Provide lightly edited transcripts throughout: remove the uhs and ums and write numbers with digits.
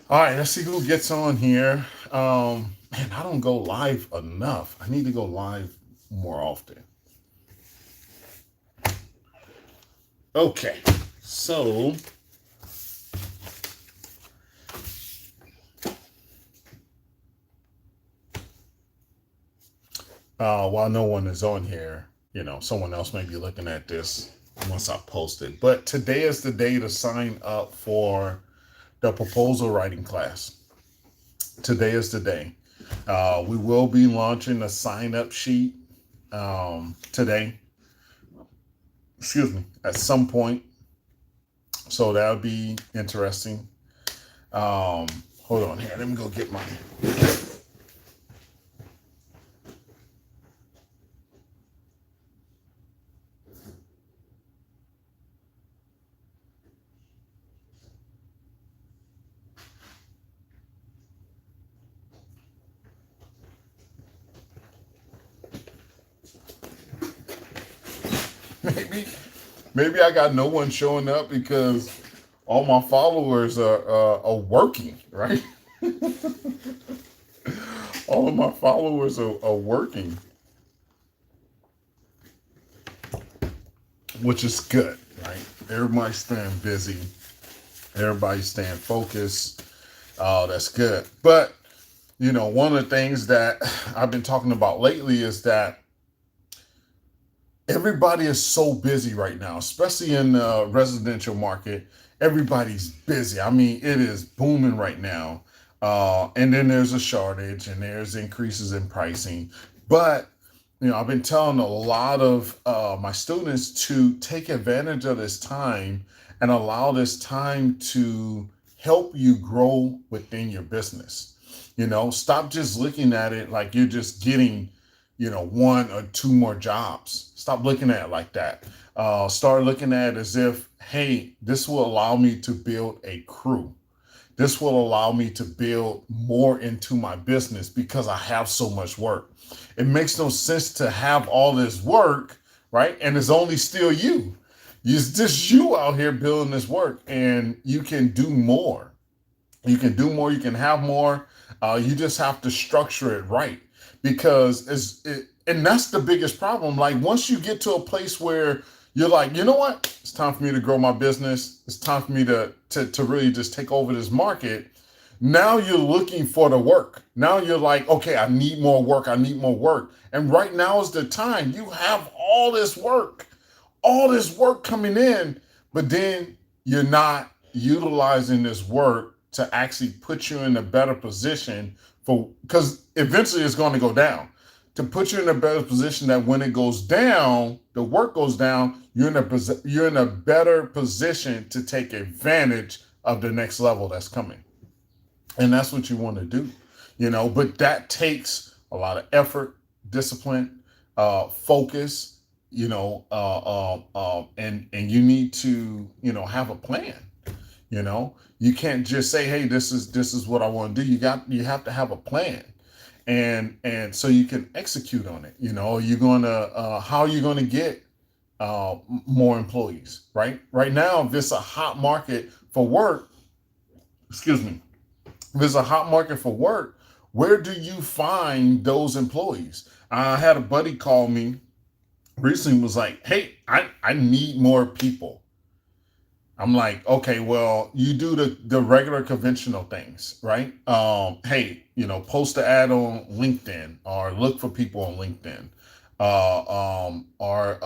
All right, let's see who gets on here. Man, I don't go live enough. I need to go live more often. Okay, so while no one is on here, someone else may be looking at this once I post it. But today is the day to sign up for the proposal writing class. Today is the day. We will be launching a sign up sheet today, excuse me, at some point. So that'll be interesting. Um, Hold on here. Let me go get mine. maybe, maybe I got no one showing up because all my followers are working, right? All of my followers are working, which is good, right? Everybody's staying busy. Everybody's staying focused. That's good. But, one of the things that I've been talking about lately is that everybody is so busy right now, especially in the residential market. Everybody's busy. I mean, it is booming right now. And then there's a shortage and there's increases in pricing. But, I've been telling a lot of my students to take advantage of this time and allow this time to help you grow within your business. Stop just looking at it like you're just getting one or two more jobs. Stop looking at it like that. Start looking at it as if, hey, this will allow me to build a crew. This will allow me to build more into my business because I have so much work. It makes no sense to have all this work, right? And it's only still you. It's just you out here building this work, and you can do more. You can do more. You can have more. You just have to structure it right, because and that's the biggest problem. Like, once you get to a place where you're like, you know what, it's time for me to grow my business. It's time for me to really just take over this market. Now you're looking for the work. Now you're like, okay, I need more work. I need more work. And right now is the time. You have all this work coming in, but then you're not utilizing this work to actually put you in a better position because eventually it's going to go down. To put you in a better position that when it goes down, the work goes down, you're in a better position to take advantage of the next level that's coming. And that's what you want to do, but that takes a lot of effort, discipline, focus, and you need to, have a plan. You can't just say, hey, this is what I want to do. You have to have a plan, and so you can execute on it. You're gonna how are you gonna get more employees? Right now, if it's a hot market for work, excuse me, if it's a hot market for work, where do you find those employees? I had a buddy call me recently, was like, hey, I need more people. I'm like, okay, well, you do the regular conventional things, right? Hey, post the ad on LinkedIn or look for people on LinkedIn, or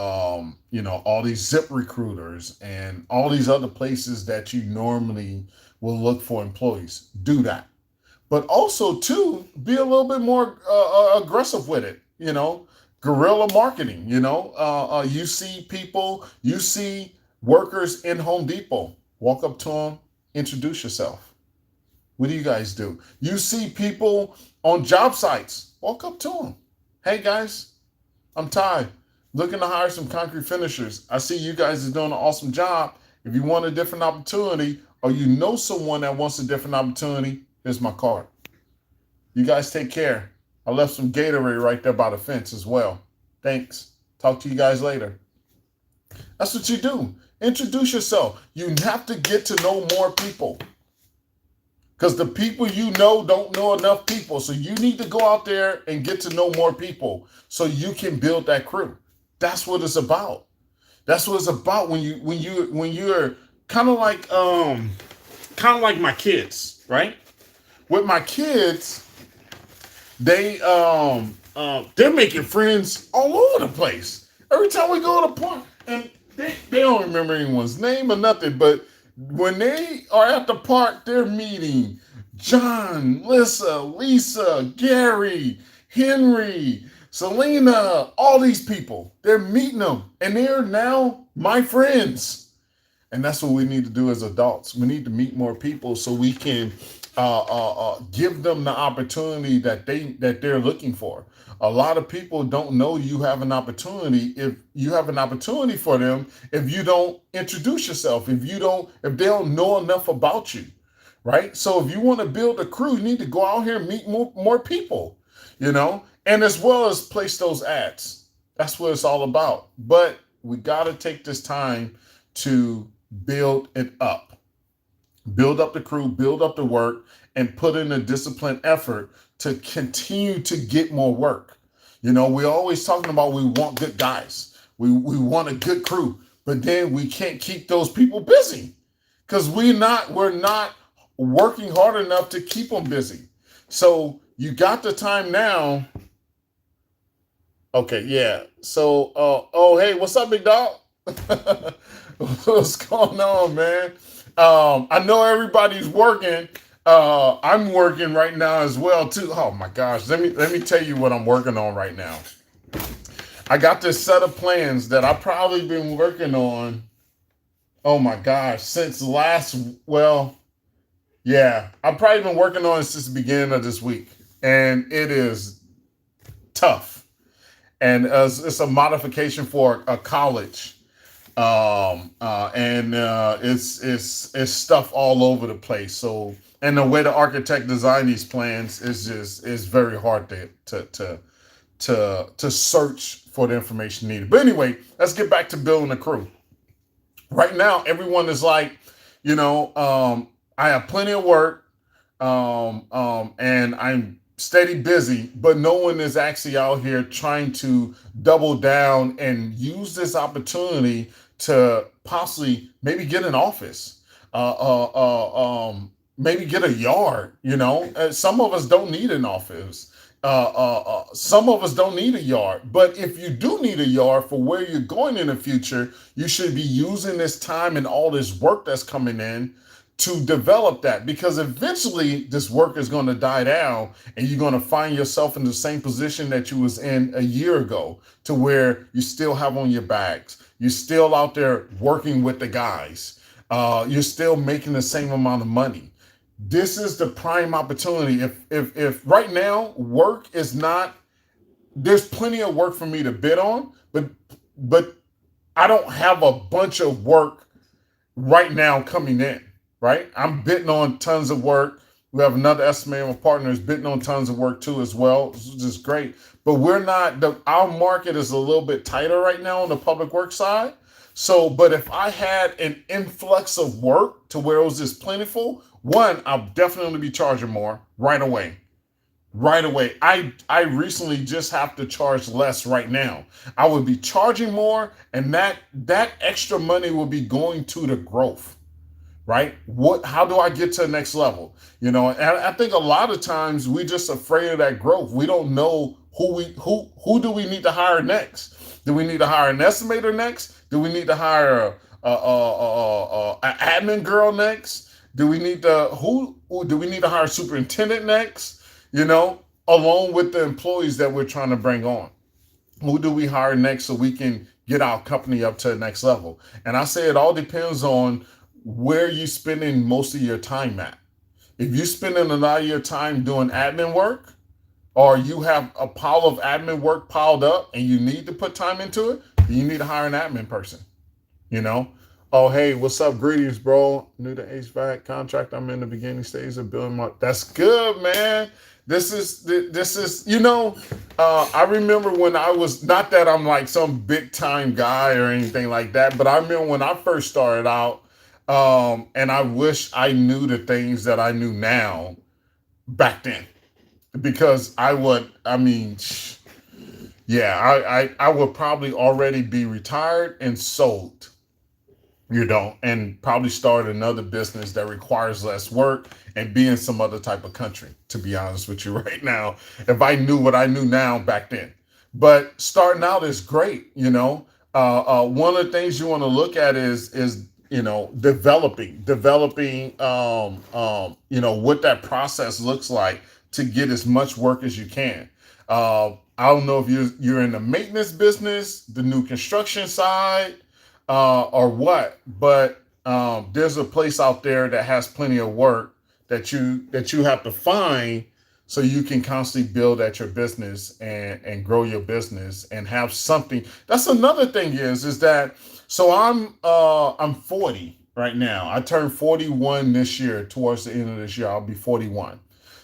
all these Zip recruiters and all these other places that you normally will look for employees. Do that, but also too, be a little bit more aggressive with it. Guerrilla marketing. You see people, you see workers in Home Depot. Walk up to them, introduce yourself. What do you guys do? You see people on job sites. Walk up to them. Hey guys, I'm Ty. Looking to hire some concrete finishers. I see you guys are doing an awesome job. If you want a different opportunity, or you know someone that wants a different opportunity, here's my card. You guys take care. I left some Gatorade right there by the fence as well. Thanks. Talk to you guys later. That's what you do. Introduce yourself. You have to get to know more people. Because the people you know don't know enough people. So you need to go out there and get to know more people so you can build that crew. That's what it's about. That's what it's about when you're kind of like my kids, right? With my kids, they're making friends all over the place. Every time we go to the park, and they don't remember anyone's name or nothing, but when they are at the park, they're meeting John, Lisa, Gary, Henry, Selena, all these people. They're meeting them, and they're now my friends. And that's what we need to do as adults. We need to meet more people so we can give them the opportunity that they're looking for. A lot of people don't know you have an opportunity. If you have an opportunity for them, if you don't introduce yourself, if they don't know enough about you, right? So if you want to build a crew, you need to go out here and meet more people, and as well as place those ads. That's what it's all about. But we got to take this time to build it up, build up the crew, build up the work, and put in a disciplined effort to continue to get more work. We're always talking about we want good guys, we want a good crew, but then we can't keep those people busy because we're not working hard enough to keep them busy. So you got the time now. Okay, yeah. So, oh, hey, what's up, big dog? What's going on, man? I know everybody's working. I'm working right now as well too. Oh my gosh, let me tell you what I'm working on right now. I got this set of plans that I've probably been working on. Oh my gosh, since yeah, I've probably been working on it since the beginning of this week, and it is tough. And it's a modification for a college, and it's stuff all over the place. So, and the way the architect designed these plans is very hard to search for the information needed. But anyway, let's get back to building a crew. Right now, everyone is like, I have plenty of work, and I'm steady busy, but no one is actually out here trying to double down and use this opportunity to possibly maybe get an office, maybe get a yard. Some of us don't need an office. Some of us don't need a yard, but if you do need a yard for where you're going in the future, you should be using this time and all this work that's coming in to develop that, because eventually this work is going to die down and you're going to find yourself in the same position that you was in a year ago, to where you still have on your bags, you're still out there working with the guys, you're still making the same amount of money. This is the prime opportunity. If right now work is not, there's plenty of work for me to bid on, but I don't have a bunch of work right now coming in. Right? I'm bidding on tons of work. We have another estimator partner who's bidding on tons of work too as well, which is great. But our market is a little bit tighter right now on the public works side. So, but if I had an influx of work to where it was just plentiful, one, I'll definitely be charging more right away. Right away. I recently just have to charge less right now. I would be charging more, and that extra money will be going to the growth. Right? How do I get to the next level? And I think a lot of times we just afraid of that growth. We don't know who do we need to hire next? Do we need to hire an estimator next? Do we need to hire an admin girl next? Do we need to hire a superintendent next? Along with the employees that we're trying to bring on. Who do we hire next so we can get our company up to the next level? And I say it all depends on where you spending most of your time at. If you're spending a lot of your time doing admin work, or you have a pile of admin work piled up and you need to put time into it, then you need to hire an admin person. Oh, hey, what's up? Greetings, bro. New to HVAC contract. I'm in the beginning stage of building my. That's good, man. This is. I remember when I was, not that I'm like some big time guy or anything like that, but I remember when I first started out. And I wish I knew the things that I knew now back then, because I mean, yeah, I would probably already be retired and sold, and probably start another business that requires less work and be in some other type of country, to be honest with you right now, if I knew what I knew now back then. But starting out is great, one of the things you want to look at is developing what that process looks like to get as much work as you can. I don't know if you're in the maintenance business, the new construction side, or what, but there's a place out there that has plenty of work that you have to find, so you can constantly build at your business and grow your business and have something. That's another thing is that, so I'm 40 right now. I turned 41 this year. Towards the end of this year, I'll be 41.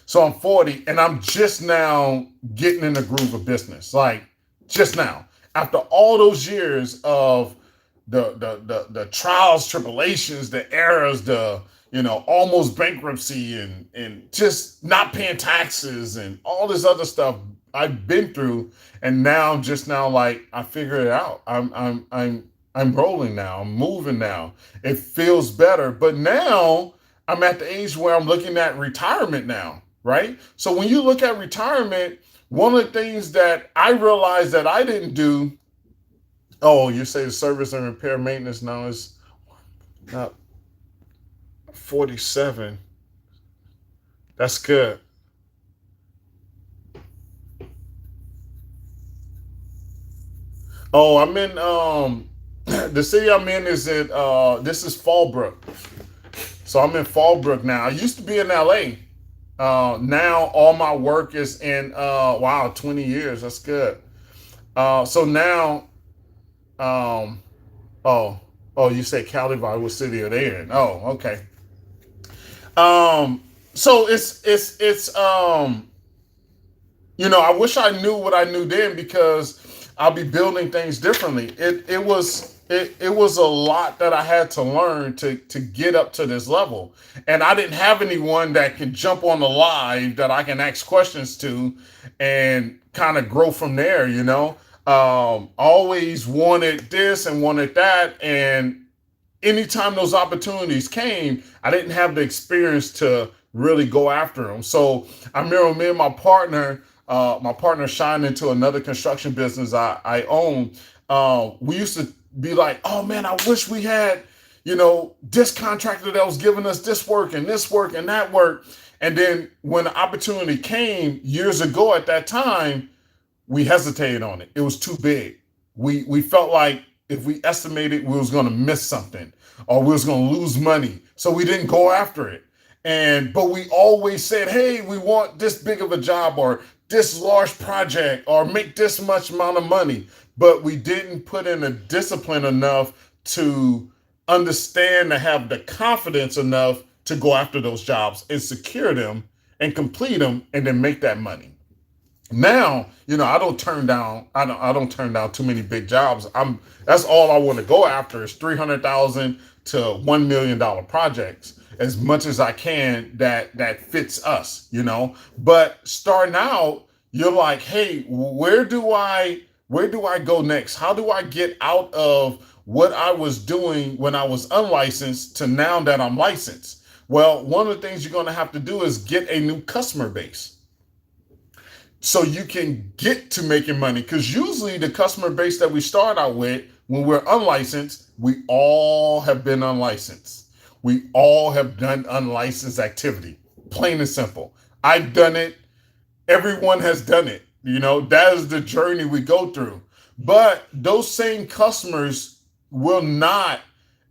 So I'm 40, and I'm just now getting in the groove of business. Like, just now, after all those years of the trials, tribulations, the errors, the almost bankruptcy, and just not paying taxes and all this other stuff I've been through, and now just now, like, I figured it out. I'm rolling now. I'm moving now. It feels better. But now I'm at the age where I'm looking at retirement now, right? So when you look at retirement, one of the things that I realized that I didn't do. Oh, you say the service and repair maintenance now is not 47. That's good. Oh, I'm in the city I'm in is at this is Fallbrook. So I'm in Fallbrook now. I used to be in LA. Now all my work is in wow, 20 years. That's good. So now um oh you say Calivar, what city are they in? Oh, okay. So I wish I knew what I knew then, because I'll be building things differently. It was a lot that I had to learn to get up to this level, and I didn't have anyone that can jump on the live that I can ask questions to and kind of grow from there. Always wanted this and wanted that, and anytime those opportunities came, I didn't have the experience to really go after them. So I remember me and my partner shined into another construction business I own. We used to be like, oh man, I wish we had, this contractor that was giving us this work and that work. And then when the opportunity came years ago at that time, we hesitated on it. It was too big. We felt like if we estimated we was going to miss something or we was going to lose money, so we didn't go after it. But we always said, hey, we want this big of a job or this large project or make this much amount of money. But we didn't put in a discipline enough to understand, to have the confidence enough to go after those jobs and secure them and complete them and then make that money. Now, I don't turn down too many big jobs. That's all I want to go after is 300,000 to $1 million projects, as much as I can that fits us. But starting out, you're like, hey, where do I go next? How do I get out of what I was doing when I was unlicensed to now that I'm licensed? Well, one of the things you're going to have to do is get a new customer base, so you can get to making money. Because usually the customer base that we start out with when we're unlicensed, we all have been unlicensed. We all have done unlicensed activity, plain and simple. I've done it. Everyone has done it. That is the journey we go through. But those same customers will not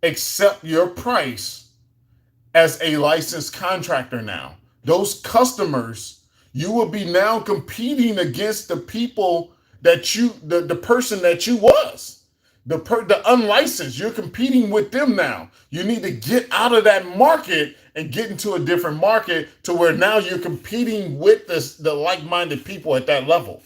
accept your price as a licensed contractor now. Those customers, you will be now competing against the people the person that you was, the unlicensed. You're competing with them now. You need to get out of that market and get into a different market to where now you're competing with the like-minded people at that level,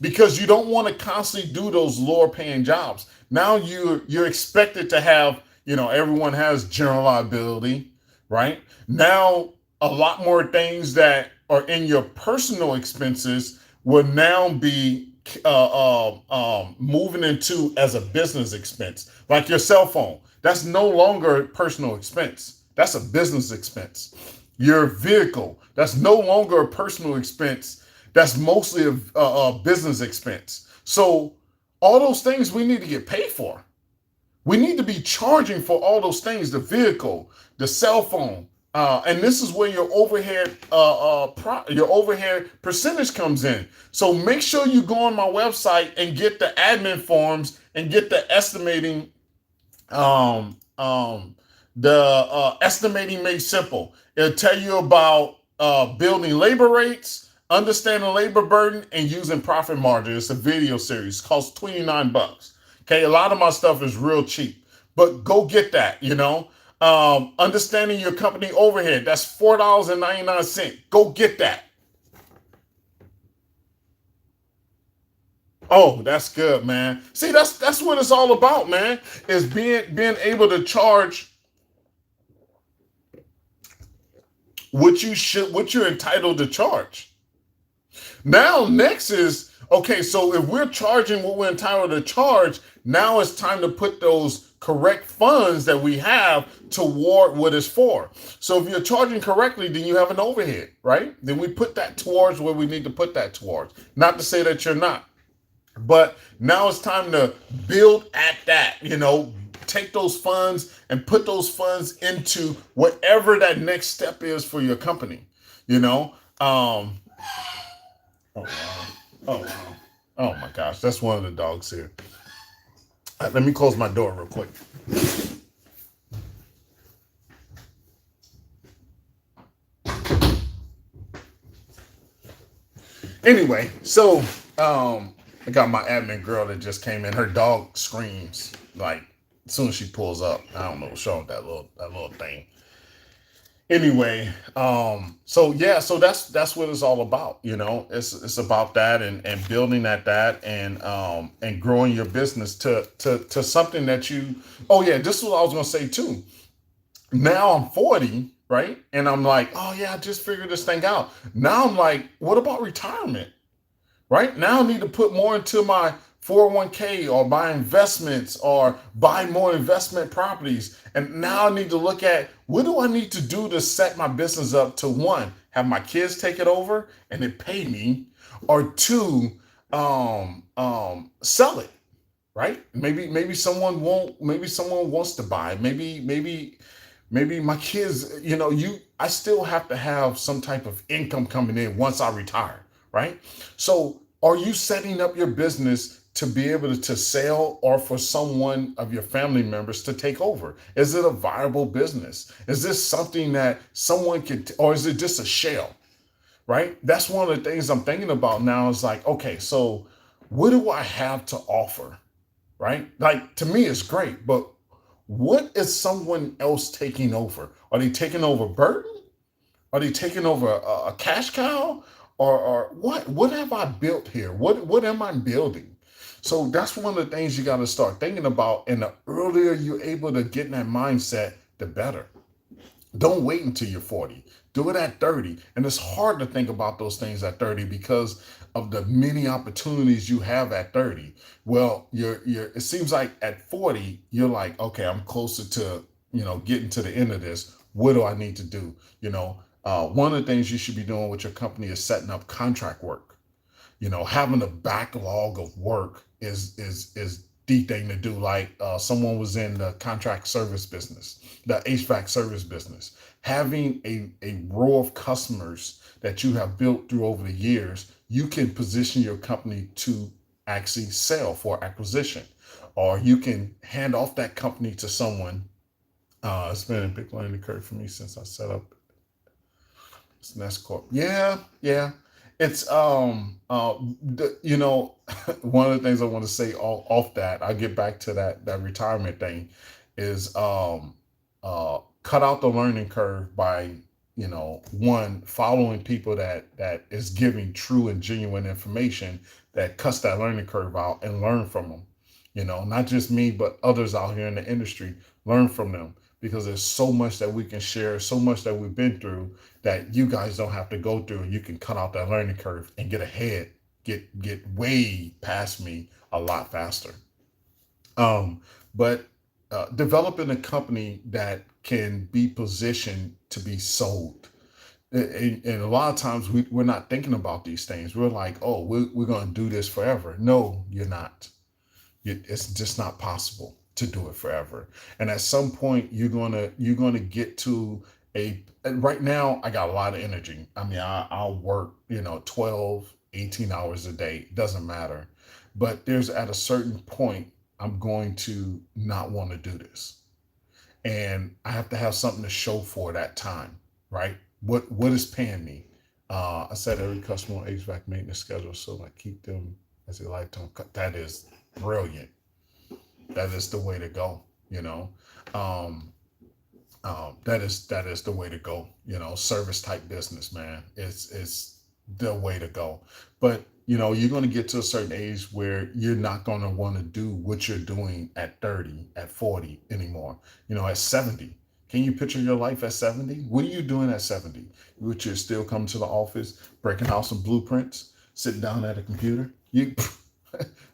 because you don't want to constantly do those lower paying jobs. Now you're expected to have Everyone has general liability, right? Now, a lot more things that are in your personal expenses will now be moving into as a business expense, like your cell phone. That's no longer a personal expense. That's a business expense. Your vehicle, that's no longer a personal expense. That's mostly a business expense. So all those things we need to get paid for. We need to be charging for all those things: the vehicle, the cell phone, and this is where your overhead percentage comes in. So make sure you go on my website and get the admin forms and get um, um, the estimating made simple. It'll tell you about building labor rates, understanding labor burden, and using profit margin. It's a video series. It costs $29. Okay, a lot of my stuff is real cheap, but go get that. Understanding your company overhead. That's $4.99. Go get that. Oh, that's good, man. See, that's what it's all about, man. Is being able to charge what you're entitled to charge. Now, next is okay. So if we're charging what we're entitled to charge, now it's time to put those correct funds that we have toward what it's for. So if you're charging correctly, then you have an overhead, right? Then we put that towards where we need to put that towards. Not to say that you're not, but now it's time to build at that. Take those funds and put those funds into whatever that next step is for your company. You know. Oh wow. Oh wow. Oh my gosh, that's one of the dogs here. Let me close my door real quick. Anyway, so I got my admin girl that just came in. Her dog screams like as soon as she pulls up. I don't know, show that little thing. Anyway, so yeah, so that's what it's all about. It's about that and building at that and growing your business to something that you. Oh yeah, this is what I was gonna say too. Now I'm 40, right? And I'm like, oh yeah, I just figured this thing out. Now I'm like, what about retirement? Right now I need to put more into my 401k or buy investments or buy more investment properties. And now I need to look at what do I need to do to set my business up to one, have my kids take it over and it pay me, or two, sell it, right? Maybe someone wants to buy. Maybe my kids, I still have to have some type of income coming in once I retire, right? So are you setting up your business to be able to sell or for someone of your family members to take over? Is it a viable business? Is this something that someone could, or is it just a shell, right? That's one of the things I'm thinking about now is like, okay, so what do I have to offer, right? Like to me, it's great, but what is someone else taking over? Are they taking over burden? Are they taking over a cash cow? Or what? What have I built here? What am I building? So that's one of the things you got to start thinking about. And the earlier you're able to get in that mindset, the better. Don't wait until you're 40. Do it at 30. And it's hard to think about those things at 30 because of the many opportunities you have at 30. Well, it seems like at 40, you're like, okay, I'm closer to, getting to the end of this. What do I need to do? One of the things you should be doing with your company is setting up contract work. Having a backlog of work is the thing to do. Like someone was in the contract service business, the HVAC service business, having a row of customers that you have built through over the years, you can position your company to actually sell for acquisition, or you can hand off that company to someone. It's been a big learning curve for me since I set up this Corp. Yeah, yeah. It's one of the things I want to say off that. I'll get back to that retirement thing is cut out the learning curve by one, following people that is giving true and genuine information that cuts that learning curve out and learn from them. not just me, but others out here in the industry. Learn from them because there's so much that we can share, so much that we've been through that you guys don't have to go through. You can cut out that learning curve and get ahead, get way past me a lot faster. Um, but developing a company that can be positioned to be sold. And a lot of times we're not thinking about these things. We're like, oh, we're going to do this forever. No, you're not. It's just not possible to do it forever. And at some point, you're gonna get to a. And right now, I got a lot of energy. I mean, I'll work 12, 18 hours a day. Doesn't matter. But there's at a certain point, I'm going to not want to do this, and I have to have something to show for that time, right? What is paying me? I set every customer on HVAC maintenance schedule so I keep them as a lifetime. That is brilliant. That is the way to go. Um, that is the way to go. Service type business, man. It's the way to go. But you're going to get to a certain age where you're not going to want to do what you're doing at 30, at 40 anymore. At 70. Can you picture your life at 70? What are you doing at 70? Would you still come to the office, breaking out some blueprints, sitting down at a computer?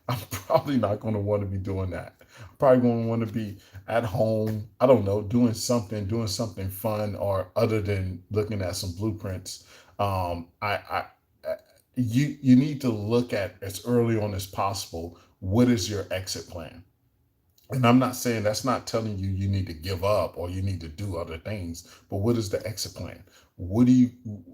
I'm probably not going to want to be doing that. I'm probably going to want to be at home. I don't know, doing something fun, or other than looking at some blueprints. You need to look at as early on as possible. What is your exit plan? And I'm not saying, that's not telling you need to give up or you need to do other things, but what is the exit plan?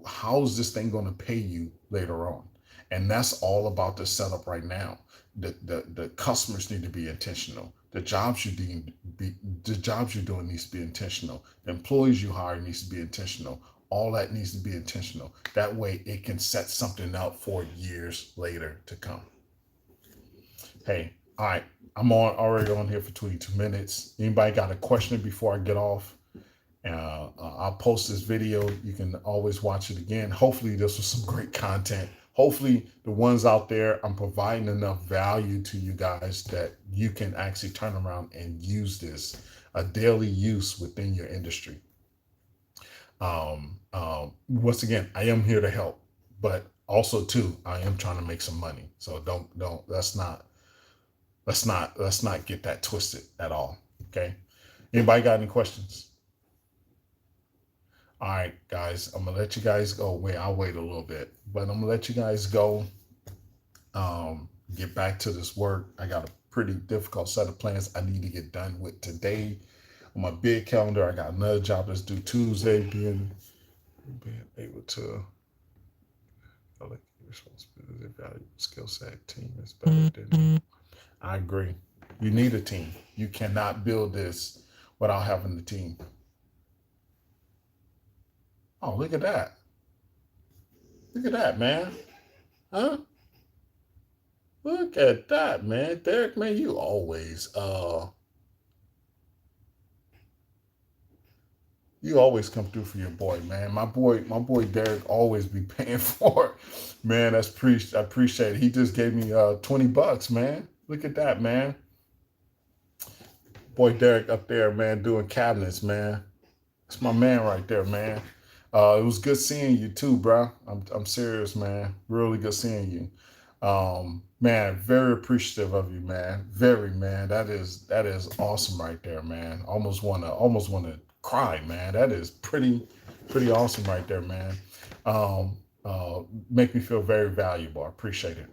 How is this thing going to pay you later on? And that's all about the setup right now. The customers need to be intentional. The jobs you're doing needs to be intentional. The employees you hire needs to be intentional. All that needs to be intentional. That way it can set something up for years later to come. Hey, all right. I'm already on here for 22 minutes. Anybody got a question before I get off? I'll post this video. You can always watch it again. Hopefully this was some great content. Hopefully the ones out there, I'm providing enough value to you guys that you can actually turn around and use this, a daily use within your industry. Once again, I am here to help, but also too, I am trying to make some money. So don't, let's not get that twisted at all. Okay. Anybody got any questions? All right, guys, I'm gonna let you guys go. I'll wait a little bit, but I'm gonna let you guys go. Get back to this work. I got a pretty difficult set of plans I need to get done with today. On my big calendar, I got another job that's due Tuesday. Being able to responsibility, value, skill set, team is better than. I agree. You need a team. You cannot build this without having the team. Oh, look at that. Look at that, man. Huh? Look at that, man. Derek, man, you always come through for your boy, man. My boy Derek always be paying for it. Man, I appreciate it. He just gave me $20, man. Look at that, man. Boy Derek up there, man, doing cabinets, man. That's my man right there, man. It was good seeing you too, bro. I'm serious, man. Really good seeing you. Man, very appreciative of you, man. Very, man. That is awesome right there, man. Almost wanna cry, man. That is pretty awesome right there, man. Make me feel very valuable. I appreciate it.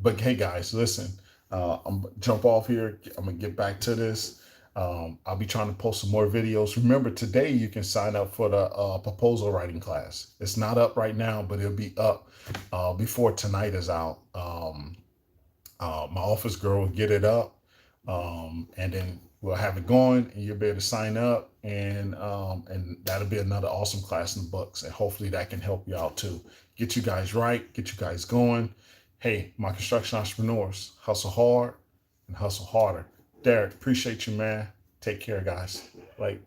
But hey, guys, listen. I'm gonna jump off here. I'm gonna get back to this. I'll be trying to post some more videos. Remember, today you can sign up for the proposal writing class. It's not up right now, but it'll be up before tonight is out. My office girl will get it up, and then we'll have it going, and you'll be able to sign up, and that'll be another awesome class in the books. And hopefully that can help you out too. Get you guys right, get you guys going. Hey, my construction entrepreneurs, hustle hard and hustle harder. Derek, appreciate you, man. Take care, guys. Like.